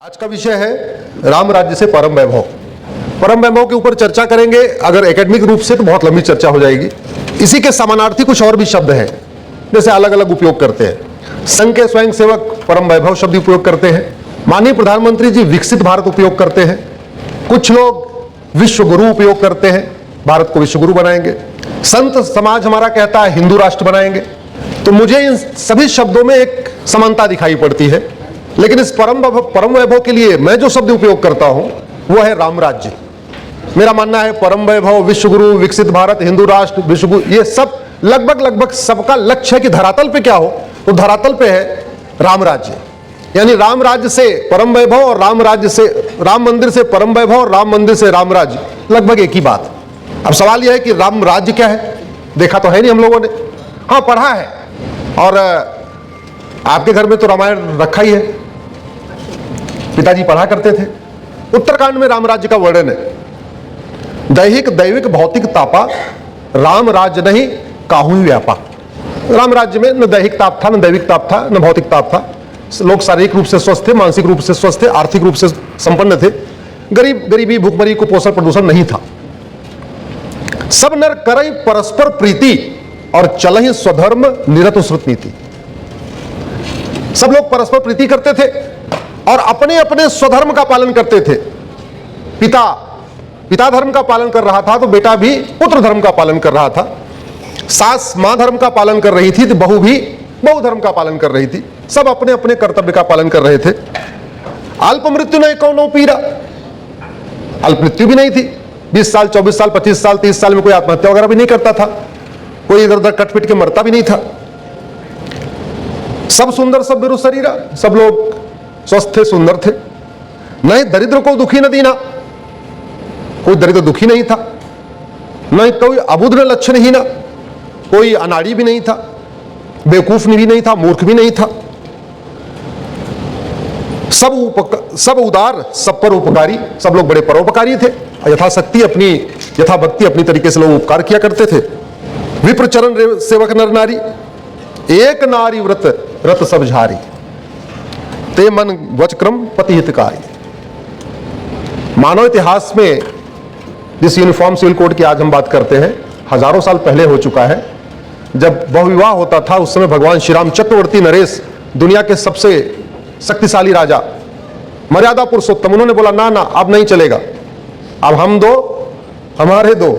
आज का विषय है राम राज्य से परम वैभव। परम वैभव के ऊपर चर्चा करेंगे। अगर एकेडमिक रूप से तो बहुत लंबी चर्चा हो जाएगी। इसी के समानार्थी कुछ और भी शब्द हैं, जैसे अलग अलग उपयोग करते हैं। संघ के स्वयं सेवक परम वैभव शब्द उपयोग करते हैं। माननीय प्रधानमंत्री जी विकसित भारत उपयोग करते हैं। कुछ लोग विश्व गुरु उपयोग करते हैं, भारत को विश्व गुरु बनाएंगे। संत समाज हमारा कहता है हिंदू राष्ट्र बनाएंगे। तो मुझे इन सभी शब्दों में एक समानता दिखाई पड़ती है, लेकिन इस परम वैभव के लिए मैं जो शब्द उपयोग करता हूं वो है राम राज्य। मेरा मानना है परम वैभव, विश्व गुरु, विकसित भारत, हिंदू राष्ट्र, विश्व गुरु, ये सब लगभग सबका लक्ष्य है कि धरातल पे क्या हो, तो धरातल पे है राम राज्य। यानी राम राज्य से परम वैभव और राम राज्य से राम मंदिर से परम वैभव और राम मंदिर से राम राज्य लगभग एक ही बात। अब सवाल यह है कि राम राज्य क्या है? देखा तो है नहीं हम लोगों ने, हाँ पढ़ा है। और आपके घर में तो रामायण रखा ही है, पिताजी पढ़ा करते थे। उत्तरकांड में राम राज्य का वर्णन है। दैहिक दैविक भौतिक तापा, राम राज्य नहीं काहू ही व्यापा। राम राज्य में न दैहिक ताप था, न दैविक ताप था, न भौतिक ताप था। लोग शारीरिक रूप से स्वस्थ थे, मानसिक रूप से स्वस्थ थे, आर्थिक रूप से संपन्न थे। गरीबी भूखमरी कुपोषण प्रदूषण नहीं था। सब नर करई परस्पर प्रीति और चलहि स्वधर्म निरत श्रुत नीति। सब लोग परस्पर प्रीति करते थे और अपने अपने स्वधर्म का पालन करते थे। पिता धर्म का पालन कर रहा था तो बेटा भी पुत्र धर्म का पालन कर रहा था। सास मां धर्म का पालन कर रही थी तो बहू भी बहु धर्म का पालन कर रही थी। सब अपने अपने कर्तव्य का पालन कर रहे थे। अल्प मृत्यु नहीं कौनो पीरा, अल्प मृत्यु भी नहीं थी। 20 साल 24 साल 25 साल 30 साल में कोई आत्महत्या वगैरह भी नहीं करता था, कोई इधर उधर कटपिट के मरता भी नहीं था। सब सुंदर सब बिरु शरीरा, सब लोग स्वस्थ थे, सुंदर थे। नहीं दरिद्र को दुखी न दीना, कोई दरिद्र दुखी नहीं था। नहीं कोई अबुध न लक्षण ही ना, कोई अनाड़ी भी नहीं था, बेवकूफ भी नहीं था, मूर्ख भी नहीं था। सब उदार, सब पर उपकारी, सब लोग बड़े परोपकारी थे। यथाशक्ति अपनी यथाभक्ति अपनी तरीके से लोग उपकार किया करते थे। विप्र चरण सेवक नर नारी, एक नारी व्रत रत सब झारी, ते मन वचक्रम पति हितकारी। मानव इतिहास में जिस यूनिफॉर्म सिविल कोड की आज हम बात करते हैं, हजारों साल पहले हो चुका है। जब बहुविवाह होता था उस समय भगवान श्री राम चक्रवर्ती नरेश, दुनिया के सबसे शक्तिशाली राजा, मर्यादा पुरुषोत्तम, उन्होंने बोला ना ना अब नहीं चलेगा, अब हम दो हमारे दो,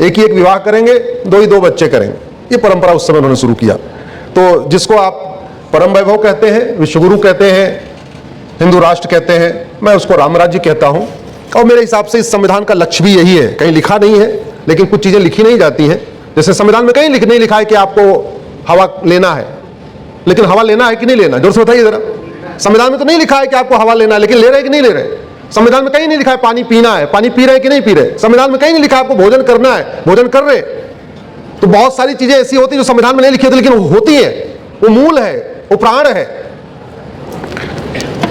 एक ही एक विवाह करेंगे, दो ही दो बच्चे करेंगे। ये परंपरा उस समय उन्होंने शुरू किया। तो जिसको आप परम वैभव कहते हैं, विश्वगुरु कहते हैं, हिंदू राष्ट्र कहते हैं, मैं उसको राम राज्य कहता हूं। और मेरे हिसाब से इस संविधान का लक्ष्य भी यही है। कहीं लिखा नहीं है, लेकिन कुछ चीजें लिखी नहीं जाती हैं। जैसे संविधान में कहीं नहीं लिखा है कि आपको हवा लेना है, लेकिन हवा लेना है कि नहीं लेना, जोर से बताइए जरा। संविधान में तो नहीं लिखा है कि आपको हवा लेना है, लेकिन ले रहे कि नहीं ले रहे। संविधान में कहीं नहीं लिखा है पानी पीना है, पानी पी रहे कि नहीं पी रहे। संविधान में कहीं नहीं लिखा है आपको भोजन करना है, भोजन कर रहे। तो बहुत सारी चीजें ऐसी होती है जो संविधान में नहीं लिखी होती, लेकिन होती है। वो मूल है, वो प्राण है।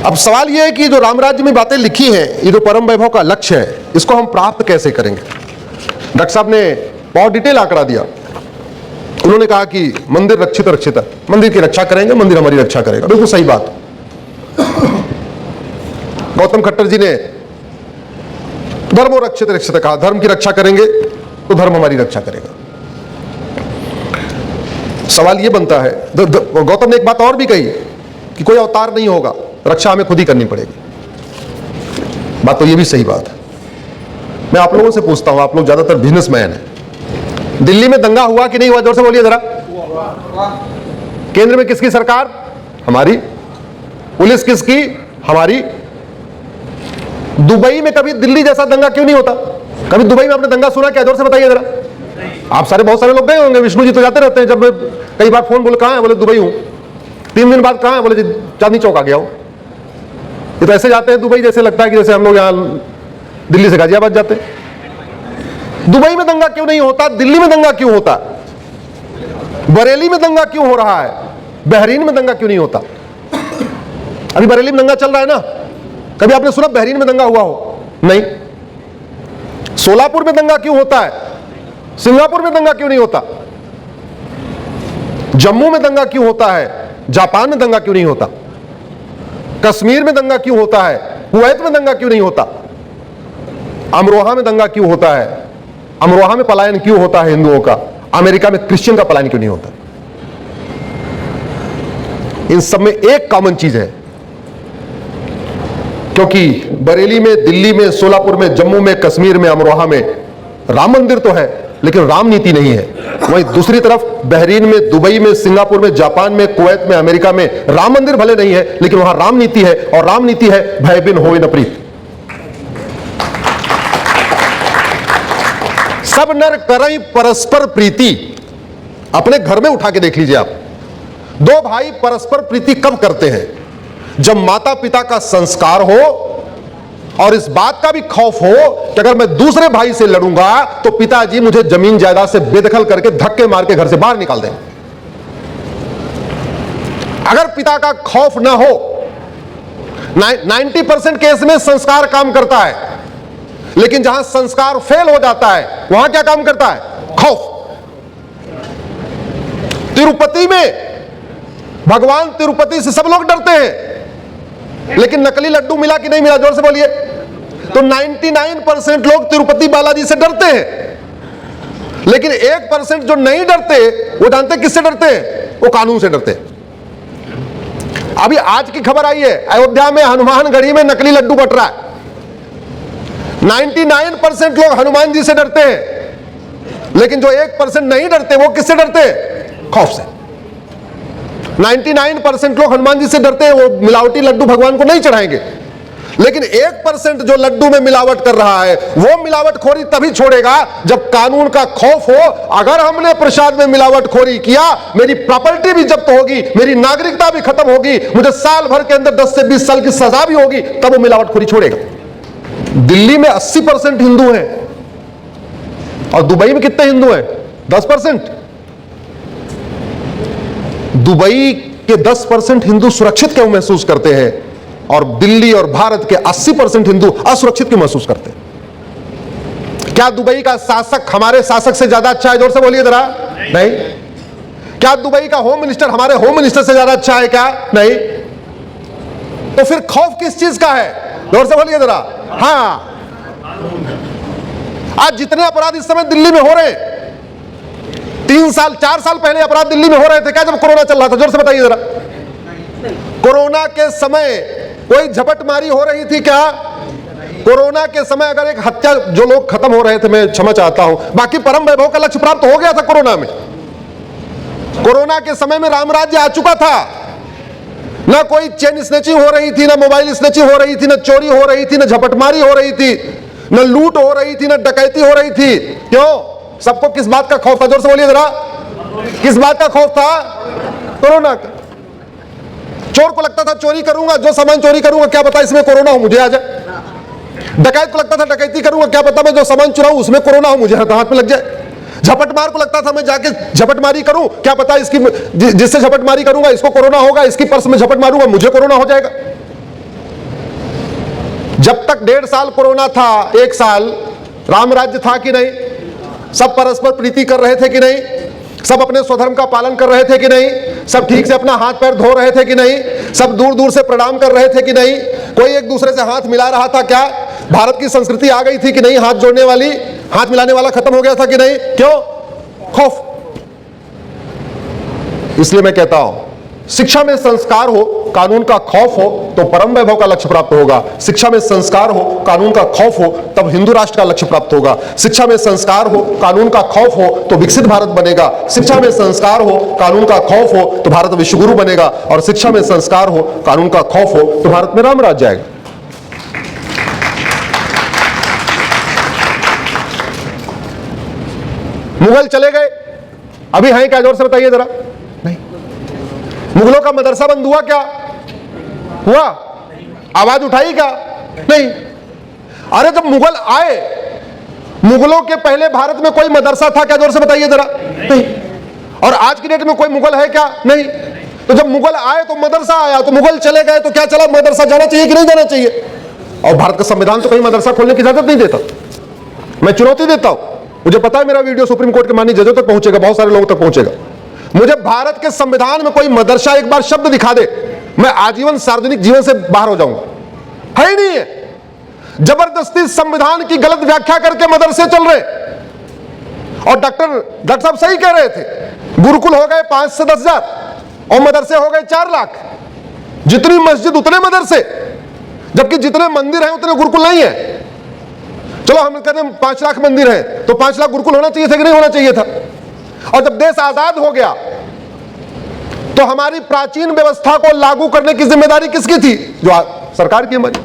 अब सवाल यह है कि जो राम राज्य में बातें लिखी हैं, ये जो परम वैभव का लक्ष्य है, इसको हम प्राप्त कैसे करेंगे? डॉक्टर साहब ने बहुत डिटेल आंकड़ा दिया। उन्होंने कहा कि मंदिर रक्षित रक्षित, मंदिर की रक्षा करेंगे, मंदिर हमारी रक्षा करेगा। बिल्कुल सही बात। गौतम खट्टर जी ने धर्मो रक्षित रक्षित कहा, धर्म की रक्षा करेंगे तो धर्म हमारी रक्षा करेगा। सवाल यह बनता है, गौतम ने एक बात और भी कही कि कोई अवतार नहीं होगा, रक्षा हमें खुद ही करनी पड़ेगी। बात तो ये भी सही बात है। मैं आप लोगों से पूछता हूं, आप लोग ज्यादातर बिजनेसमैन हैं। दिल्ली में दंगा हुआ कि नहीं हुआ? जोर से बोलिए जरा। केंद्र में किसकी सरकार? हमारी। पुलिस किसकी? हमारी। दुबई में कभी दिल्ली जैसा दंगा क्यों नहीं होता? कभी दुबई में आपने दंगा सुना क्या? जोर से बताइए जरा। आप बहुत सारे लोग गए होंगे, विष्णु जी तो जाते रहते हैं। जब मैं कई बार फोन बोले कहां है, बोले दुबई हूं। 3 दिन बाद कहां है, बोले चांदनी चौक आ गया हूं। ये तो ऐसे जाते हैं दुबई, जैसे लगता है कि जैसे हम लोग यहां दिल्ली से गाजियाबाद जाते हैं। दुबई में दंगा क्यों नहीं होता? दिल्ली में दंगा क्यों होता? बरेली में दंगा क्यों हो रहा है? बहरीन में दंगा क्यों नहीं होता? अभी बरेली में दंगा चल रहा है ना। कभी आपने सुना बहरीन में दंगा हुआ हो? नहीं। सोलापुर में दंगा क्यों होता है? सिंगापुर में दंगा क्यों नहीं होता? जम्मू में दंगा क्यों होता है? जापान में दंगा क्यों नहीं होता? कश्मीर में दंगा क्यों होता है, कुवैत में दंगा क्यों नहीं होता, अमरोहा में दंगा क्यों होता है, अमरोहा में पलायन क्यों होता है हिंदुओं का, अमेरिका में क्रिश्चियन का पलायन क्यों नहीं होता। इन सब में एक कॉमन चीज है, क्योंकि बरेली में, दिल्ली में, सोलापुर में, जम्मू में, कश्मीर में, अमरोहा में राम मंदिर तो है लेकिन राम नीति नहीं है। वहीं दूसरी तरफ बहरीन में, दुबई में, सिंगापुर में, जापान में, कुवैत में, अमेरिका में राम मंदिर भले नहीं है लेकिन वहां राम नीति है, और राम नीति है भय बिन होए न प्रीत। सब नर करई परस्पर प्रीति। अपने घर में उठा के देख लीजिए आप, दो भाई परस्पर प्रीति कब करते हैं? जब माता पिता का संस्कार हो और इस बात का भी खौफ हो कि अगर मैं दूसरे भाई से लड़ूंगा तो पिताजी मुझे जमीन जायदाद से बेदखल करके धक्के मार के घर से बाहर निकाल दें। अगर पिता का खौफ ना हो, 90% केस में संस्कार काम करता है, लेकिन जहां संस्कार फेल हो जाता है वहां क्या काम करता है? खौफ। तिरुपति में भगवान तिरुपति से सब लोग डरते हैं, लेकिन नकली लड्डू मिला कि नहीं मिला? जोर से बोलिए। तो 99% लोग तिरुपति बालाजी से डरते हैं, लेकिन 1% जो नहीं डरते वो जानते किससे डरते हैं? वो कानून से डरते हैं। अभी आज की खबर आई है, अयोध्या में हनुमानगढ़ी में नकली लड्डू बट रहा है। 99% लोग हनुमान जी से डरते हैं, लेकिन जो 1% नहीं डरते वो किससे डरते हैं? खौफ से। 99% लोग हनुमान जी से डरते हैं, वो मिलावटी लड्डू भगवान को नहीं चढ़ाएंगे, लेकिन 1% जो लड्डू में मिलावट कर रहा है वो मिलावटखोरी तभी छोड़ेगा जब कानून का खौफ हो। अगर हमने प्रसाद में मिलावटखोरी किया, मेरी प्रॉपर्टी भी जब्त होगी, मेरी नागरिकता भी खत्म होगी, मुझे साल भर के अंदर 10 से 20 साल की सजा भी होगी, तब वो मिलावटखोरी छोड़ेगा। दिल्ली में 80% हिंदू हैं और दुबई में कितने हिंदू हैं? 10%। दुबई के 10% हिंदू सुरक्षित क्यों महसूस करते हैं और दिल्ली और भारत के 80% हिंदू असुरक्षित क्यों महसूस करते हैं? क्या दुबई का शासक हमारे शासक से ज्यादा अच्छा है? जोर से बोलिए जरा। नहीं। क्या दुबई का होम मिनिस्टर हमारे होम मिनिस्टर से ज्यादा अच्छा है? क्या नहीं। तो फिर खौफ किस चीज का है? जोर से बोलिए जरा। हाँ, आज जितने अपराध इस समय दिल्ली में हो रहे हैं, 3 साल 4 साल पहले अपराध दिल्ली में हो रहे थे क्या जब कोरोना चल रहा था? जोर से बताइए जरा। कोरोना के समय कोई झपटमारी हो रही थी क्या? कोरोना के समय अगर एक हत्या, जो लोग खत्म हो रहे थे, मैं क्षमा चाहता हूं, बाकी परम वैभव का लक्ष्य प्राप्त हो गया था कोरोना में। कोरोना के समय में राम राज्य आ चुका था। ना कोई चेन स्नैचिंग हो रही थी, ना मोबाइल स्नैचिंग हो रही थी, ना चोरी हो रही थी, ना झपटमारी हो रही थी, ना लूट हो रही थी, ना डकैती हो रही थी। क्यों? सबको किस बात का खौफ था? जोर से बोलिए जरा। किस बात का खौफ था? कोरोना का। चोर को लगता था चोरी करूंगा, जो सामान चोरी करूंगा क्या पता इसमें कोरोना हो मुझे आ जाए। डकैत को लगता था डकैती करूंगा, क्या पता मैं जो सामान चुराऊं उसमें कोरोना हो मुझे हाथ में लग जाए। झपटमार को लगता था मैं जाके झपटमारी करूं, क्या पता इसकी जिससे झपटमारी करूंगा इसको कोरोना होगा, इसकी पर्स में झपट मारूंगा मुझे कोरोना हो जाएगा। जब तक 1.5 साल कोरोना था, 1 साल राम राज्य था कि नहीं? सब परस्पर प्रीति कर रहे थे कि नहीं? सब अपने स्वधर्म का पालन कर रहे थे कि नहीं? सब ठीक से अपना हाथ पैर धो रहे थे कि नहीं? सब दूर दूर से प्रणाम कर रहे थे कि नहीं? कोई एक दूसरे से हाथ मिला रहा था क्या? भारत की संस्कृति आ गई थी कि नहीं? हाथ जोड़ने वाली, हाथ मिलाने वाला खत्म हो गया था कि नहीं? क्यों? खौफ। इसलिए मैं कहता हूं, शिक्षा में संस्कार हो, कानून का खौफ हो तो परम वैभव का लक्ष्य प्राप्त होगा। शिक्षा में संस्कार हो, कानून का खौफ हो तब हिंदू राष्ट्र का लक्ष्य प्राप्त होगा। शिक्षा में संस्कार हो, कानून का खौफ हो तो विकसित भारत बनेगा। शिक्षा में संस्कार हो, कानून का खौफ हो तो भारत विश्वगुरु बनेगा, और शिक्षा में संस्कार हो, कानून का खौफ हो तो भारत में राम राज्य आएगा। मुगल चले गए, अभी हैं क्या? जोर से बताइए जरा। नहीं। मुगलों का मदरसा बंद हुआ क्या? हुआ? आवाज उठाई क्या? नहीं। अरे जब मुगल आए, मुगलों के पहले भारत में कोई मदरसा था क्या? जोर से बताइए जरा। नहीं। और आज की डेट में कोई मुगल है क्या? नहीं। तो जब मुगल आए तो मदरसा आया, तो मुगल चले गए तो क्या चला? मदरसा जाना चाहिए कि नहीं जाना चाहिए? और भारत का संविधान तो कहीं मदरसा खोलने की इजाजत नहीं देता। मैं चुनौती देता हूं, मुझे पता है मेरा वीडियो सुप्रीम कोर्ट के माननीय जजों तक पहुंचेगा, बहुत सारे लोगों तक पहुंचेगा। मुझे भारत के संविधान में कोई मदरसा एक बार शब्द दिखा दे मैं आजीवन सार्वजनिक जीवन से बाहर हो जाऊंगा, है ही नहीं है। जबरदस्ती संविधान की गलत व्याख्या करके मदरसे चल रहे, और डॉक्टर साहब सही कह रहे थे, गुरुकुल हो गए 5 से 10 हजार और मदरसे हो गए 4 लाख। जितनी मस्जिद उतने मदरसे, जबकि जितने मंदिर हैं उतने गुरुकुल नहीं है। चलो हम कहते हैं 5 लाख मंदिर है तो 5 लाख गुरुकुल होना चाहिए था कि नहीं होना चाहिए था? और जब देश आजाद हो गया तो हमारी प्राचीन व्यवस्था को लागू करने की जिम्मेदारी किसकी थी? जो सरकार की हमारी,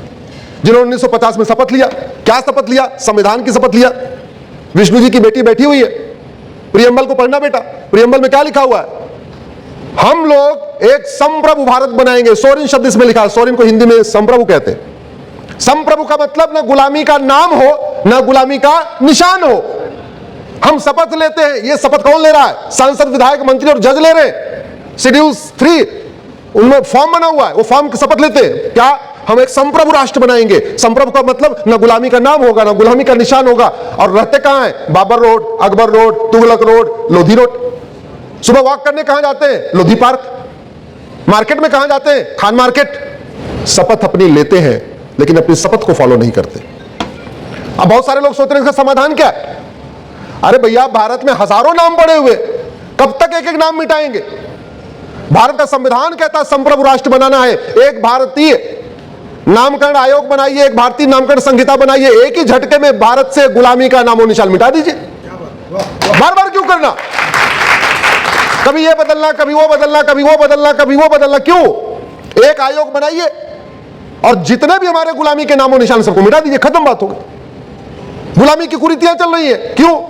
जिन्होंने 1950 में शपथ लिया। क्या शपथ लिया? संविधान की शपथ लिया। विष्णु जी की बेटी बैठी हुई है, प्रियम्बल को पढ़ना बेटा। प्रियम्बल में क्या लिखा हुआ है? हम लोग एक संप्रभु भारत बनाएंगे। सोरिन शब्द इसमें लिखा है, सोरिन को हिंदी में संप्रभु कहते हैं। संप्रभु का मतलब ना गुलामी का नाम हो ना गुलामी का निशान हो। हम शपथ लेते हैं। ये शपथ कौन ले रहा है? सांसद, विधायक, मंत्री और जज ले रहे हैं। शेड्यूल 3 उनमें फॉर्म बना हुआ है, वो फॉर्म की शपथ लेते हैं। क्या? हम एक संप्रभु राष्ट्र बनाएंगे। संप्रभु का मतलब ना गुलामी का नाम होगा ना गुलामी का निशान होगा। और रहते कहां हैं? Babar road, Akbar road, Tughlaq road, Lodhi road. सुबह वॉक करने कहां जाते हैं? लोधी पार्क। मार्केट में कहां जाते हैं? खान मार्केट। शपथ अपनी लेते हैं लेकिन अपनी शपथ को फॉलो नहीं करते। अब बहुत सारे लोग सोचते हैं इसका समाधान क्या है? अरे भैया, भारत में हजारों नाम पड़े हुए, कब तक एक एक नाम मिटाएंगे? भारत का संविधान कहता है संप्रभु राष्ट्र बनाना है। एक भारतीय नामकरण आयोग बनाइए, एक भारतीय नामकरण संहिता बनाइए, एक ही झटके में भारत से गुलामी का नामो निशान मिटा दीजिए। बार बार क्यों करना? कभी ये बदलना, कभी वो बदलना, कभी वो बदलना, कभी वो बदलना, क्यों? एक आयोग बनाइए और जितने भी हमारे गुलामी के नामो निशान सबको मिटा दीजिए, खत्म बात हो गई। गुलामी की कुरीतियां चल रही है, क्यों?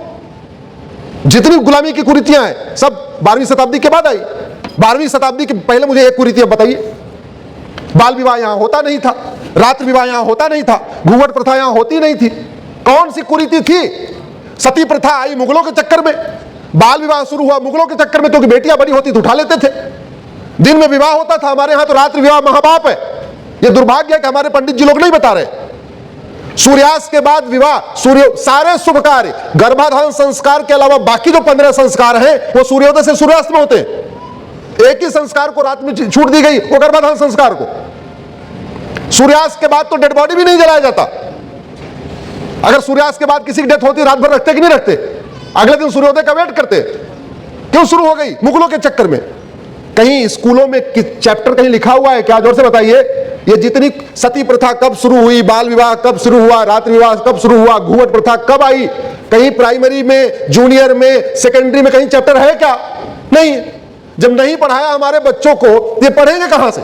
जितनी गुलामी की कुरीतियां हैं सब 12वीं शताब्दी के बाद आई। 12वीं शताब्दी के पहले मुझे एक कुरीति बताइए। बाल विवाह यहां होता नहीं था, रात्र विवाह यहां होता नहीं था, घूंघट प्रथा यहां होती नहीं थी। कौन सी कुरीति थी? सती प्रथा आई मुगलों के चक्कर में। बाल विवाह शुरू हुआ मुगलों के चक्कर में, तो बेटियां बड़ी होती तो उठा लेते थे। दिन में विवाह होता था, हमारे यहां तो रात्रि विवाह महापाप है। यह दुर्भाग्य है कि हमारे पंडित जी लोग नहीं बता रहे। सूर्यास्त के बाद विवाह, सारे शुभ कार्य, गर्भाधान संस्कार के अलावा बाकी जो 15 संस्कार हैं वो सूर्योदय से सूर्यास्त में होते हैं। एक ही संस्कार को रात में छूट दी गई, वो गर्भाधान संस्कार को। सूर्यास्त के बाद तो डेड बॉडी भी नहीं जलाया जाता। अगर सूर्यास्त के बाद किसी की डेथ होती, रात भर रखते कि नहीं रखते? अगले दिन सूर्योदय का वेट करते। क्यों शुरू हो गई? मुगलों के चक्कर में। कहीं स्कूलों में चैप्टर कहीं लिखा हुआ है क्या? जोर से बताइए। ये जितनी सती प्रथा कब शुरू हुई, बाल विवाह कब शुरू हुआ, रात्रि विवाह कब शुरू हुआ, घूंघट प्रथा कब आई? कहीं प्राइमरी में, जूनियर में, सेकेंडरी में कहीं चैप्टर है क्या? नहीं। जब नहीं पढ़ाया हमारे बच्चों को, ये पढ़ेंगे कहां से?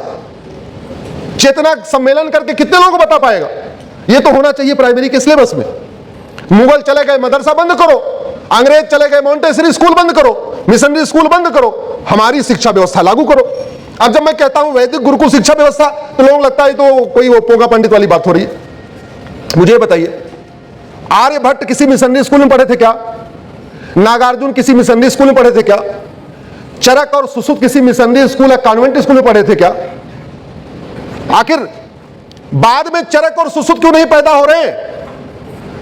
चेतना सम्मेलन करके कितने लोगों को बता पाएगा? ये तो होना चाहिए प्राइमरी के सिलेबस में। मुगल चले गए, मदरसा बंद करो। अंग्रेज चले गए, मॉन्टेसरी स्कूल बंद करो, मिशनरी स्कूल बंद करो, हमारी शिक्षा व्यवस्था लागू करो। अब जब मैं कहता हूं वैदिक गुरुकुल शिक्षा व्यवस्था, तो लोगों लगता है तो कोई वो पोंगा पंडित वाली बात हो रही है। मुझे बताइए, आर्यभट्ट किसी मिशनरी स्कूल में पढ़े थे क्या? नागार्जुन किसी मिशनरी स्कूल में पढ़े थे क्या? चरक और सुश्रुत किसी मिशनरी स्कूल या कॉन्वेंट स्कूल में पढ़े थे क्या? आखिर बाद में चरक और सुश्रुत क्यों नहीं पैदा हो रहे?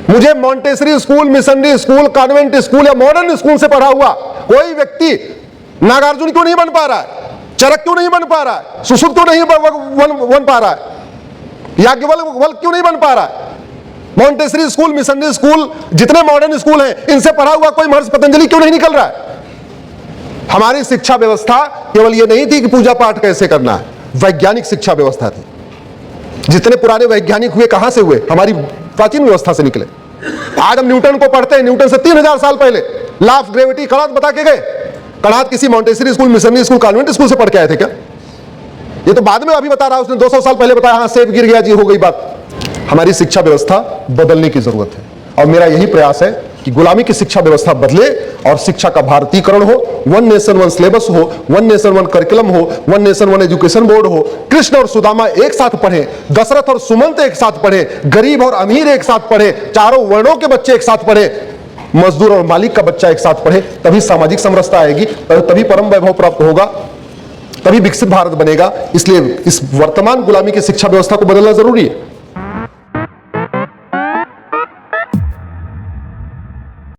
मुझे Montessori school, missionary school, convent school या मॉडर्न स्कूल से पढ़ा हुआ कोई व्यक्ति नागार्जुन क्यों नहीं बन पा रहा है? चरक क्यों नहीं बन पा रहा है? सुश्रुत क्यों नहीं बन पा रहा है? याज्ञवल्क्य क्यों नहीं बन पा रहा है? मॉन्टेसरी स्कूल, मिशनरी स्कूल, जितने मॉडर्न स्कूल हैं, इनसे पढ़ा हुआ कोई महर्षि पतंजलि क्यों नहीं निकल रहा है? हमारी शिक्षा व्यवस्था केवल ये नहीं थी कि पूजा पाठ कैसे करना है, वैज्ञानिक शिक्षा व्यवस्था थी। जितने पुराने वैज्ञानिक हुए कहां से हुए? हमारी प्राचीन व्यवस्था से निकले। आज हम न्यूटन को पढ़ते हैं, न्यूटन से 3000 साल पहले लॉ ऑफ ग्रेविटी कणाद बता के गए। कणाद किसी Montessori school, missionary school, convent school से पढ़ के आए थे क्या? ये तो बाद में अभी बता रहा, उसने 200 साल पहले बताया, हाँ सेब गिर गया जी, हो गई बात। हमारी शिक्षा व्यवस्था बदलने की जरूरत है और मेरा यही प्रयास है कि गुलामी की शिक्षा व्यवस्था बदले और शिक्षा का भारतीकरण हो। वन नेशन वन सिलेबस हो, वन नेशन वन करिकुलम हो, one nation one education board हो। कृष्ण और सुदामा एक साथ पढ़े, दशरथ और सुमंत एक साथ पढ़े, गरीब और अमीर एक साथ पढ़े, चारों वर्णों के बच्चे एक साथ पढ़े, मजदूर और मालिक का बच्चा एक साथ पढ़े। तभी सामाजिक समरसता आएगी, तभी परम वैभव प्राप्त होगा, तभी विकसित भारत बनेगा। इसलिए इस वर्तमान गुलामी की शिक्षा व्यवस्था को बदलना जरूरी है।